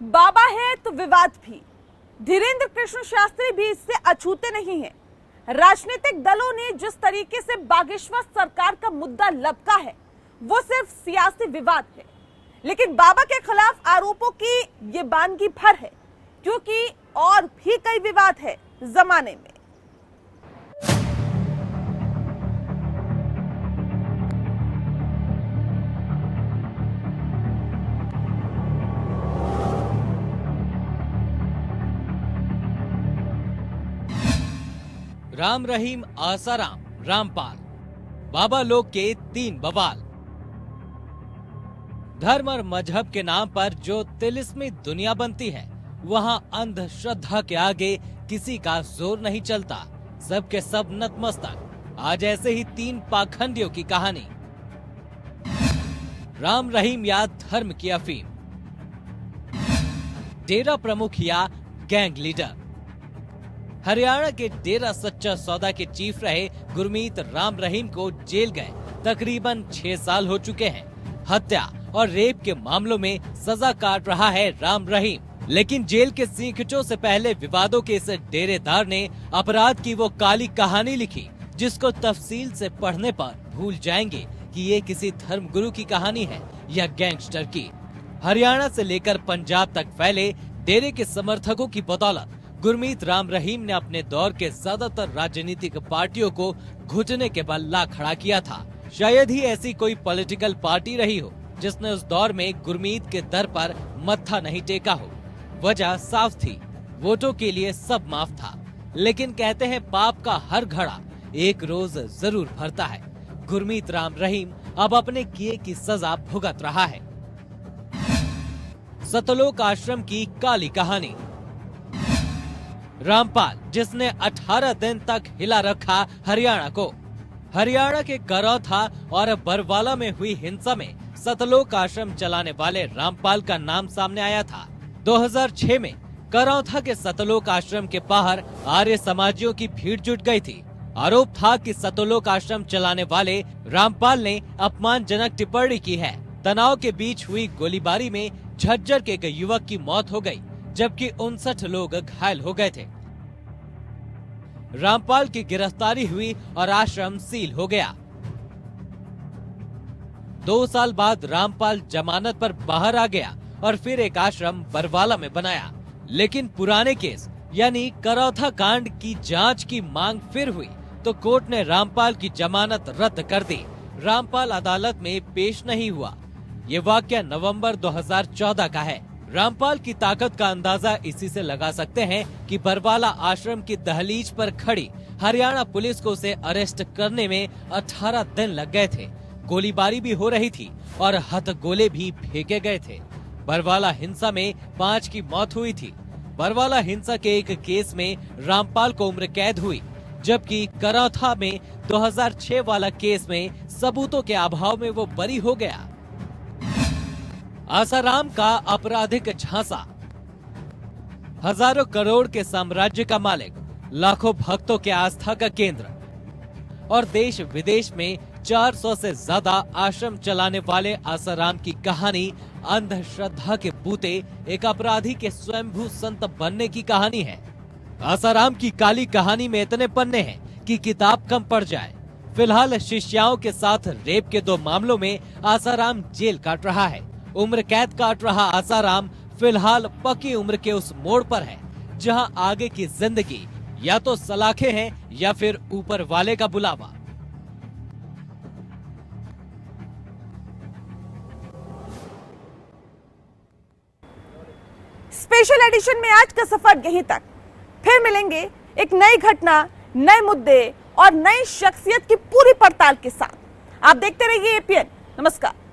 बाबा है तो विवाद भी। धीरेन्द्र कृष्ण शास्त्री भी इससे अछूते नहीं हैं। राजनीतिक दलों ने जिस तरीके से बागेश्वर सरकार का मुद्दा लपका है वो सिर्फ सियासी विवाद है, लेकिन बाबा के खिलाफ आरोपों की ये बानगी भर है, क्योंकि और भी कई विवाद है जमाने में। राम रहीम, आसाराम, रामपाल, बाबा लोग के 3 बवाल। धर्म और मजहब के नाम पर जो तिलिस्मी दुनिया बनती है, वहाँ अंधश्रद्धा के आगे किसी का जोर नहीं चलता। सबके सब नतमस्तक। आज ऐसे ही 3 पाखंडियों की कहानी। राम रहीम या धर्म की अफीम, डेरा प्रमुख या गैंग लीडर। हरियाणा के डेरा सच्चा सौदा के चीफ रहे गुरमीत राम रहीम को जेल गए तकरीबन 6 साल हो चुके हैं। हत्या और रेप के मामलों में सजा काट रहा है राम रहीम, लेकिन जेल के सीखचों से पहले विवादों के इस डेरेदार ने अपराध की वो काली कहानी लिखी जिसको तफसील से पढ़ने पर भूल जाएंगे कि ये किसी धर्मगुरु की कहानी है या गैंगस्टर की। हरियाणा से लेकर पंजाब तक फैले डेरे के समर्थकों की बदौलत गुरमीत राम रहीम ने अपने दौर के ज्यादातर राजनीतिक पार्टियों को घुटने के बल ला खड़ा किया था। शायद ही ऐसी कोई पॉलिटिकल पार्टी रही हो जिसने उस दौर में गुरमीत के दर पर मत्था नहीं टेका हो। वजह साफ थी, वोटों के लिए सब माफ था। लेकिन कहते हैं पाप का हर घड़ा एक रोज जरूर भरता है। गुरमीत राम रहीम अब अपने किए की सजा भुगत रहा है। सतलोक आश्रम की काली कहानी। रामपाल, जिसने 18 दिन तक हिला रखा हरियाणा को। हरियाणा के करौथा और बरवाला में हुई हिंसा में सतलोक आश्रम चलाने वाले रामपाल का नाम सामने आया था। 2006 में करौथा के सतलोक आश्रम के बाहर आर्य समाजियों की भीड़ जुट गई थी। आरोप था कि सतलोक आश्रम चलाने वाले रामपाल ने अपमानजनक टिप्पणी की है। तनाव के बीच हुई गोलीबारी में झज्जर के एक युवक की मौत हो गई, जबकि 59 लोग घायल हो गए थे। रामपाल की गिरफ्तारी हुई और आश्रम सील हो गया। 2 साल बाद रामपाल जमानत पर बाहर आ गया और फिर एक आश्रम बरवाला में बनाया। लेकिन पुराने केस यानी करौथा कांड की जांच की मांग फिर हुई तो कोर्ट ने रामपाल की जमानत रद्द कर दी। रामपाल अदालत में पेश नहीं हुआ। ये वाकया नवंबर 2014 का है। रामपाल की ताकत का अंदाजा इसी से लगा सकते हैं कि बरवाला आश्रम की दहलीज पर खड़ी हरियाणा पुलिस को उसे अरेस्ट करने में 18 दिन लग गए थे। गोलीबारी भी हो रही थी और हथगोले भी फेंके गए थे। बरवाला हिंसा में 5 की मौत हुई थी। बरवाला हिंसा के एक केस में रामपाल को उम्र कैद हुई, जबकि करौथा में 2006 वाला केस में सबूतों के अभाव में वो बरी हो गया। आसाराम का आपराधिक झांसा। हजारों करोड़ के साम्राज्य का मालिक, लाखों भक्तों के आस्था का केंद्र और देश विदेश में 400 से ज्यादा आश्रम चलाने वाले आसाराम की कहानी अंधश्रद्धा के बूते एक अपराधी के स्वयंभू संत बनने की कहानी है। आसाराम की काली कहानी में इतने पन्ने हैं कि किताब कम पड़ जाए। फिलहाल शिष्याओं के साथ रेप के 2 मामलों में आसाराम जेल काट रहा है। उम्र कैद काट रहा आसाराम फिलहाल पक्की उम्र के उस मोड़ पर है जहां आगे की जिंदगी या तो सलाखें हैं या फिर ऊपर वाले का बुलावा। स्पेशल एडिशन में आज का सफर यहीं तक। फिर मिलेंगे एक नई घटना, नए मुद्दे और नई शख्सियत की पूरी पड़ताल के साथ। आप देखते रहिए एपीएन। नमस्कार।